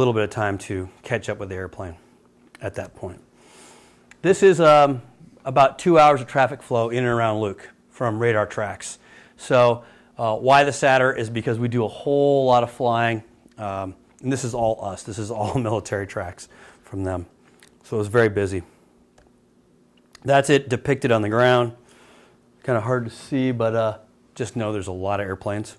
little bit of time to catch up with the airplane at that point. This is about 2 hours of traffic flow in and around Luke from radar tracks. So why the SATR is because we do a whole lot of flying, and this is all us. This is all military tracks from them. So it was very busy. That's it depicted on the ground. Kind of hard to see, but just know there's a lot of airplanes.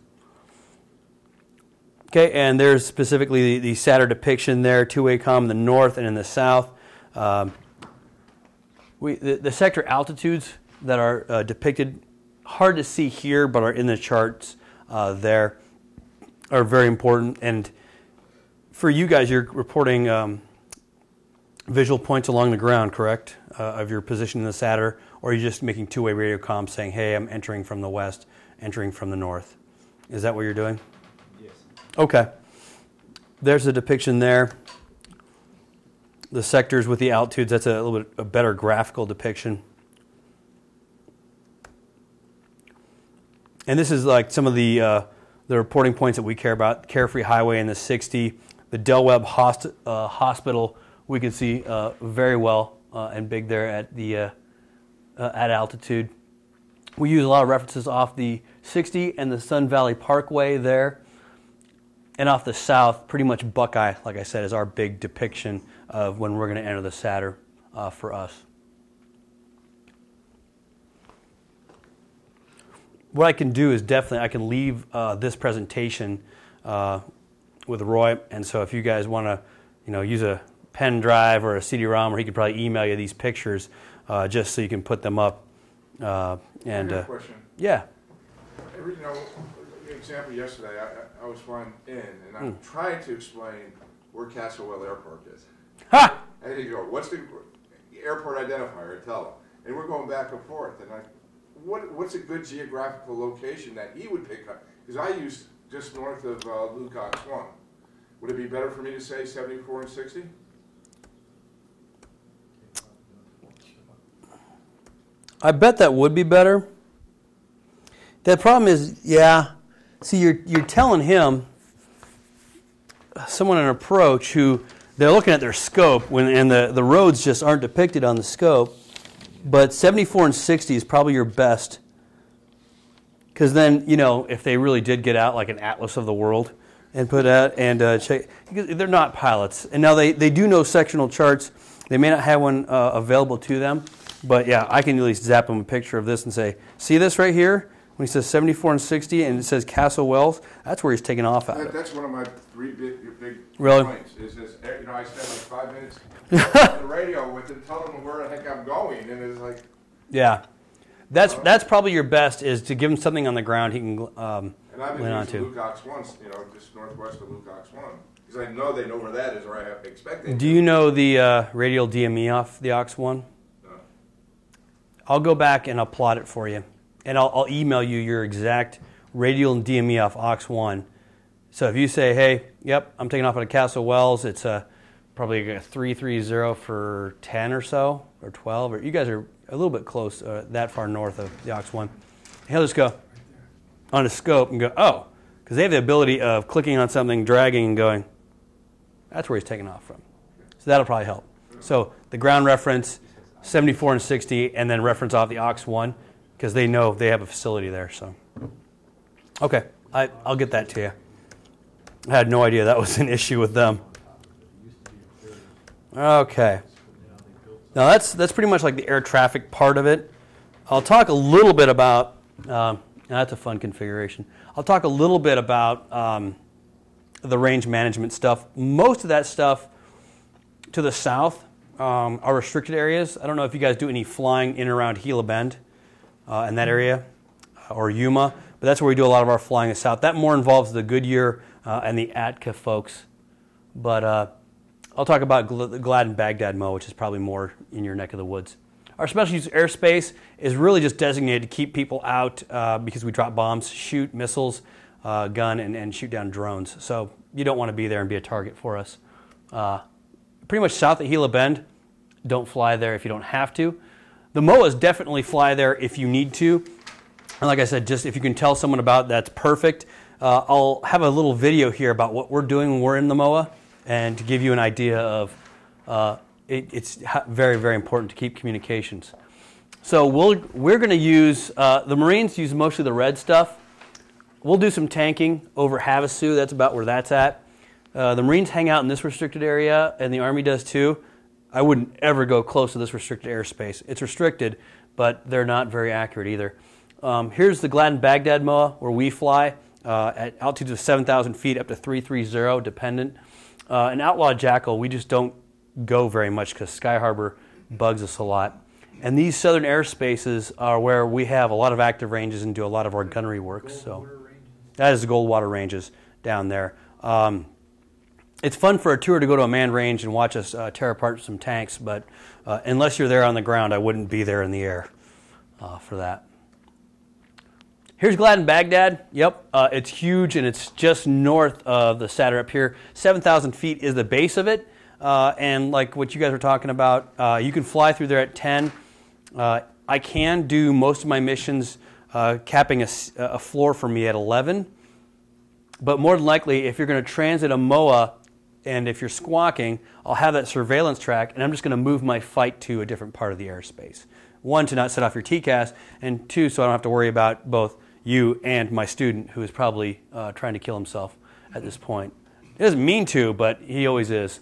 Okay, and there's specifically the SATR depiction there, two-way comm in the north and in the south. The sector altitudes that are depicted, hard to see here, but are in the charts there, are very important. And for you guys, you're reporting visual points along the ground, correct, of your position in the SATR, or are you just making two-way radio comms saying, hey, I'm entering from the west, entering from the north? Is that what you're doing? Okay, there's a depiction there. The sectors with the altitudes, that's a little bit a better graphical depiction. And this is like some of the reporting points that we care about. Carefree Highway in the 60, the Del Webb Hospital, we can see very well and big there at the at altitude. We use a lot of references off the 60 and the Sun Valley Parkway there. And off the south, pretty much Buckeye, like I said, is our big depiction of when we're going to enter the SATR for us. What I can do is definitely, I can leave this presentation with Roy, and so if you guys want to, use a pen drive or a CD-ROM, or he could probably email you these pictures just so you can put them up. I have a question. Yeah. Example yesterday, I was flying in, and I tried to explain where Castle Well Airpark is. Ha! And he go, what's the airport identifier? I tell him. And we're going back and forth. And what's a good geographical location that he would pick up? Because I used just north of LUKE AFB 1. Would it be better for me to say 74 and 60? I bet that would be better. The problem is, yeah. See, you're telling him, someone an approach who they're looking at their scope and the roads just aren't depicted on the scope, but 74 and 60 is probably your best, because then, if they really did get out like an atlas of the world and put out and check, because they're not pilots. And now they do know sectional charts. They may not have one available to them, but yeah, I can at least zap them a picture of this and say, see this right here? When he says 74 and 60 and it says Castle Wells, that's where he's taking off out of. That's one of my three big really? complaints. Is this, I spend like 5 minutes on the radio with it, telling him where the heck I'm going, and it's like... Yeah. That's probably your best, is to give him something on the ground he can land onto. And I've been using LUKE AFB 1, just northwest of LUKE AFB 1. Because I know they know where that is, or I have to expect it. Do you know the radial DME off the AUX 1? No. I'll go back and I'll plot it for you. And I'll email you your exact radial and DME off AUX 1. So if you say, hey, yep, I'm taking off out of Castle Wells, it's probably a 330 for 10 or so, or 12. Or you guys are a little bit close, that far north of the AUX 1. He'll just go on a scope and go, oh, because they have the ability of clicking on something, dragging, and going, that's where he's taking off from. So that'll probably help. So the ground reference, 74 and 60, and then reference off the AUX 1. Because they know they have a facility there. So, okay, I'll get that to you. I had no idea that was an issue with them. Okay. Now that's pretty much like the air traffic part of it. I'll talk a little bit about, that's a fun configuration. I'll talk a little bit about the range management stuff. Most of that stuff to the south are restricted areas. I don't know if you guys do any flying in and around Gila Bend. In that area, or Yuma, but that's where we do a lot of our flying in the south. That more involves the Goodyear and the Atka folks, but I'll talk about Glad and Baghdad Mo, which is probably more in your neck of the woods. Our special use airspace is really just designated to keep people out because we drop bombs, shoot missiles, gun, and shoot down drones. So you don't want to be there and be a target for us. Pretty much south of Gila Bend, don't fly there if you don't have to. The MOAs definitely fly there if you need to. And like I said, just if you can tell someone about it, that's perfect. I'll have a little video here about what we're doing when we're in the MOA. and to give you an idea of it's very, very important to keep communications. So we're going to use, the Marines use mostly the red stuff. We'll do some tanking over Havasu. That's about where that's at. The Marines hang out in this restricted area, and the Army does too. I wouldn't ever go close to this restricted airspace. It's restricted, but they're not very accurate either. Here's the Gladden-Baghdad MOA, where we fly at altitudes of 7,000 feet up to 330, dependent. And Outlaw Jackal, we just don't go very much because Sky Harbor bugs us a lot. And these southern airspaces are where we have a lot of active ranges and do a lot of our gunnery work. So that is the Goldwater Ranges down there. It's fun for a tour to go to a manned range and watch us tear apart some tanks, but unless you're there on the ground, I wouldn't be there in the air for that. Here's Gladden-Baghdad. Yep, it's huge, and it's just north of the SATR up here. 7,000 feet is the base of it, and like what you guys were talking about, you can fly through there at 10. I can do most of my missions capping a floor for me at 11, but more than likely, if you're going to transit a MOA, and if you're squawking, I'll have that surveillance track, and I'm just going to move my fight to a different part of the airspace. One, to not set off your TCAS, and two, so I don't have to worry about both you and my student, who is probably trying to kill himself at this point. He doesn't mean to, but he always is.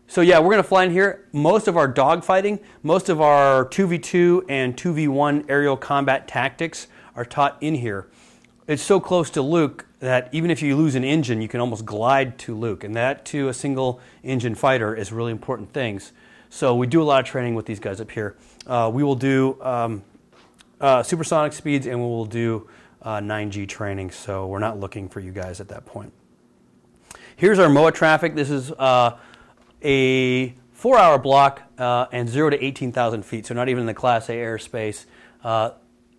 So yeah, we're going to fly in here. Most of our dogfighting, most of our 2v2 and 2v1 aerial combat tactics are taught in here. It's so close to Luke that even if you lose an engine, you can almost glide to Luke, and that to a single engine fighter is really important things. So we do a lot of training with these guys up here. We will do supersonic speeds, and we will do 9G training, so we're not looking for you guys at that point. Here's our MOA traffic. This is a 4-hour block and 0 to 18,000 feet, so not even in the Class A airspace.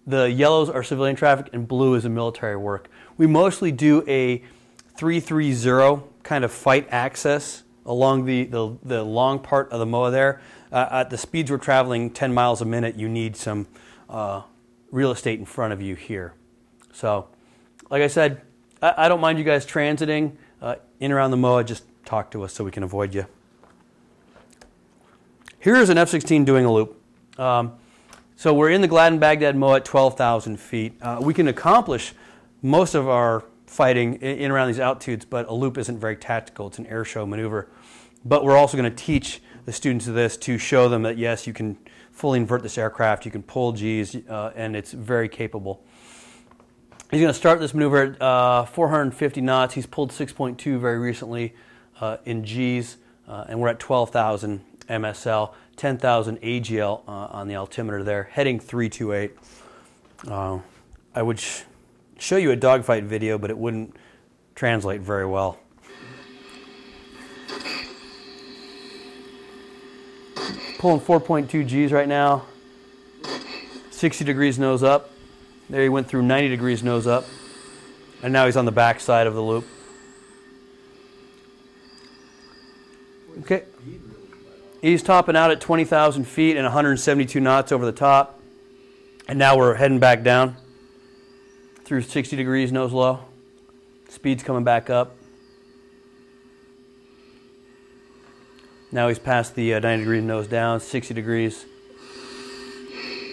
The yellows are civilian traffic, and blue is a military work. We mostly do a 330 kind of fight access along the long part of the MOA there. At the speeds we're traveling, 10 miles a minute, you need some real estate in front of you here. So, like I said, I don't mind you guys transiting in and around the MOA. Just talk to us so we can avoid you. Here's an F-16 doing a loop. So we're in the Gladden-Baghdad MOA at 12,000 feet. We can accomplish most of our fighting in and around these altitudes, but a loop isn't very tactical. It's an air show maneuver. But we're also going to teach the students of this to show them that, yes, you can fully invert this aircraft, you can pull Gs, and it's very capable. He's going to start this maneuver at 450 knots. He's pulled 6.2 very recently in Gs, and we're at 12,000 MSL, 10,000 AGL on the altimeter there, heading 328. I would show you a dogfight video, but it wouldn't translate very well. Pulling 4.2 Gs right now, 60 degrees nose up. There he went through 90 degrees nose up, and now he's on the back side of the loop. Okay. He's topping out at 20,000 feet and 172 knots over the top. And now we're heading back down through 60 degrees nose low. Speed's coming back up. Now he's past the 90 degrees nose down, 60 degrees.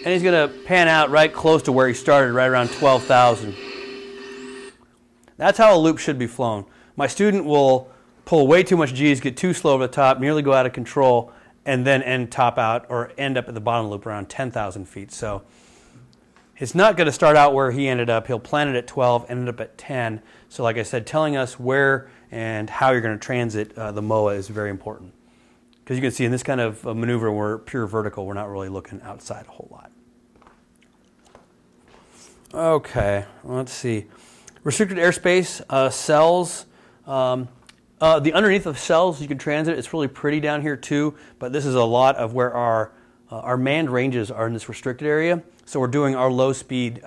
And he's going to pan out right close to where he started, right around 12,000. That's how a loop should be flown. My student will pull way too much G's, get too slow over the top, nearly go out of control, and then end up at the bottom loop around 10,000 feet. So it's not going to start out where he ended up. He'll plan it at 12, ended up at 10. So like I said, telling us where and how you're going to transit the MOA is very important. Because you can see in this kind of maneuver, we're pure vertical. We're not really looking outside a whole lot. Okay, let's see. Restricted airspace, cells. The underneath of cells you can transit. It's really pretty down here too, but this is a lot of where our manned ranges are in this restricted area. So we're doing our low-speed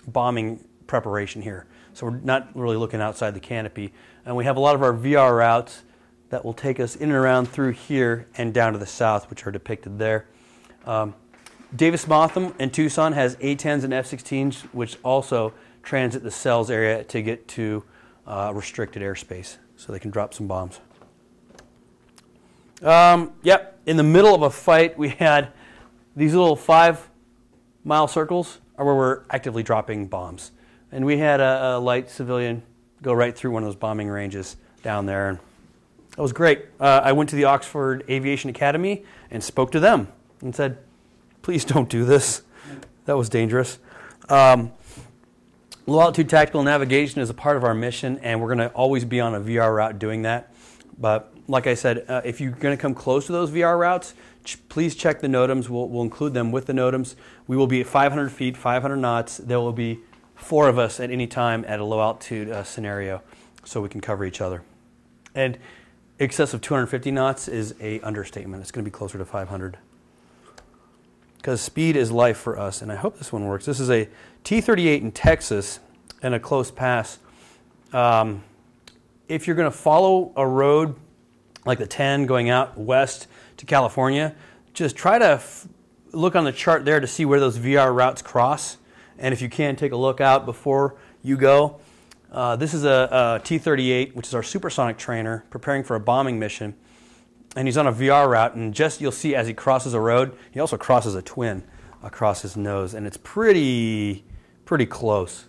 bombing preparation here. So we're not really looking outside the canopy. And we have a lot of our VR routes that will take us in and around through here and down to the south, which are depicted there. Davis-Monthan in Tucson has A-10s and F-16s, which also transit the cells area to get to restricted airspace, so they can drop some bombs. Yep. In the middle of a fight, we had these little 5-mile circles are where we're actively dropping bombs. And we had a light civilian go right through one of those bombing ranges down there. And it was great. I went to the Oxford Aviation Academy and spoke to them and said, please don't do this. That was dangerous. Low altitude tactical navigation is a part of our mission, and we're going to always be on a VR route doing that. But like I said, if you're going to come close to those VR routes, please check the NOTAMs. We'll include them with the NOTAMs. We will be at 500 feet, 500 knots. There will be 4 of us at any time at a low altitude scenario, so we can cover each other. And excess of 250 knots is an understatement. It's going to be closer to 500. Because speed is life for us, and I hope this one works. This is a T-38 in Texas and a close pass. If you're going to follow a road like the 10 going out west to California, just try to look on the chart there to see where those VR routes cross. And if you can, take a look out before you go. This is a T-38, which is our supersonic trainer, preparing for a bombing mission. And he's on a VR route, and just you'll see as he crosses a road, he also crosses a twin across his nose, and it's pretty close.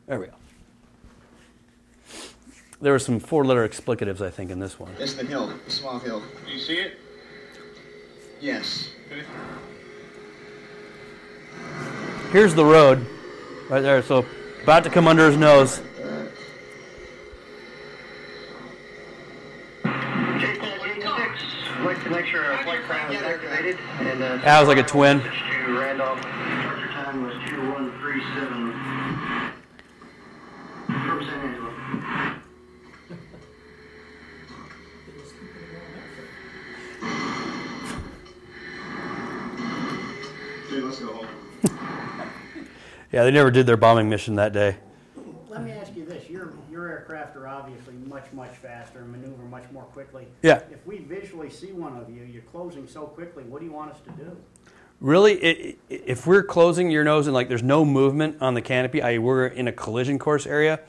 There we go. There were some 4-letter explicatives, I think, in this one. It's the hill, the small hill. Do you see it? Yes. Okay. Here's the road, right there. So about to come under his nose. I'd like to make sure our flight plan is activated. And That was like a twin. to Randolph. Departure time was 2137 from San Angelo. Dude, let's go home. Yeah, they never did their bombing mission that day. Let me ask you this. Your aircraft are obviously much faster and maneuver much more quickly. Yeah. If we visually see one of you, you're closing so quickly, what do you want us to do? Really, if we're closing your nose and like there's no movement on the canopy, i.e. we're in a collision course area,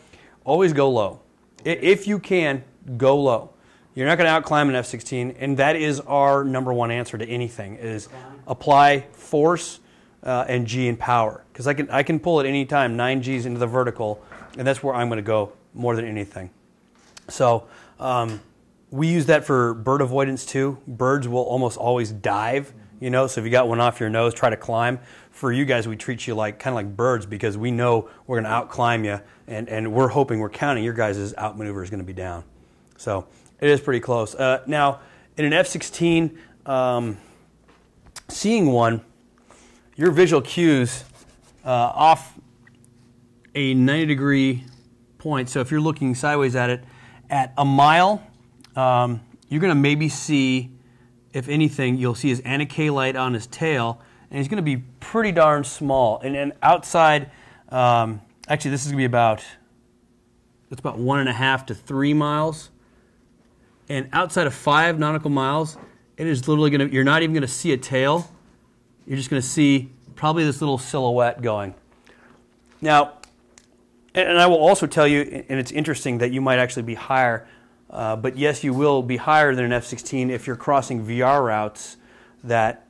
always go low. If you can, go low. You're not going to outclimb an F-16, and that is our number one answer to anything, is apply force and G in power. Because I can pull at any time 9 Gs into the vertical, and that's where I'm going to go more than anything. So we use that for bird avoidance too. Birds will almost always dive, so if you got one off your nose, try to climb. For you guys, we treat you kind of like birds because we know we're going to outclimb you, and we're counting your guys' outmaneuver is going to be down. So it is pretty close. Now, in an F-16, seeing one, your visual cues off a 90-degree point. So if you're looking sideways at it, at a mile, you're going to maybe see, if anything, you'll see his anti-K light on his tail, and he's going to be pretty darn small. And outside, actually, this is going to be about 1.5 to 3 miles. And outside of 5 nautical miles, it is literally going to, you're not even going to see a tail. You're just going to see probably this little silhouette going. Now, and I will also tell you, and it's interesting that you might actually be higher, but yes, you will be higher than an F-16 if you're crossing VR routes that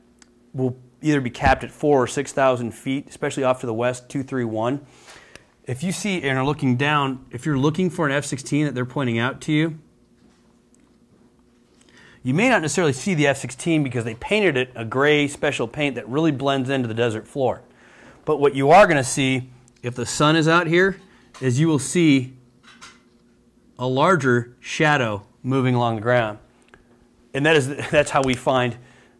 will either be capped at 4,000 or 6,000 feet, especially off to the west, 231. If you see and are looking down, if you're looking for an F-16 that they're pointing out to you, you may not necessarily see the F-16 because they painted it a gray special paint that really blends into the desert floor. But what you are going to see, if the sun is out here, is you will see a larger shadow moving along the ground. And that's how we find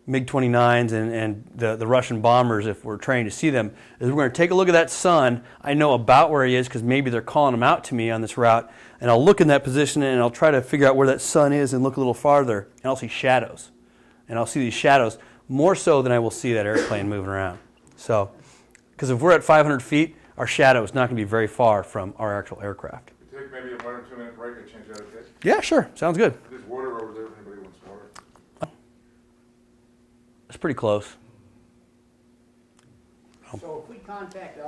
MiG-29s and the Russian bombers, if we're trained to see them, is we're going to take a look at that sun. I know about where he is because maybe they're calling him out to me on this route, and I'll look in that position and I'll try to figure out where that sun is and look a little farther, and I'll see shadows. And I'll see these shadows more so than I will see that airplane moving around. So, because if we're at 500 feet, our shadow is not going to be very far from our actual aircraft. Take maybe a 1 or 2 minute break and change out of kit. Yeah, sure. Sounds good. There's water over there if anybody wants water. It's pretty close. So if we contact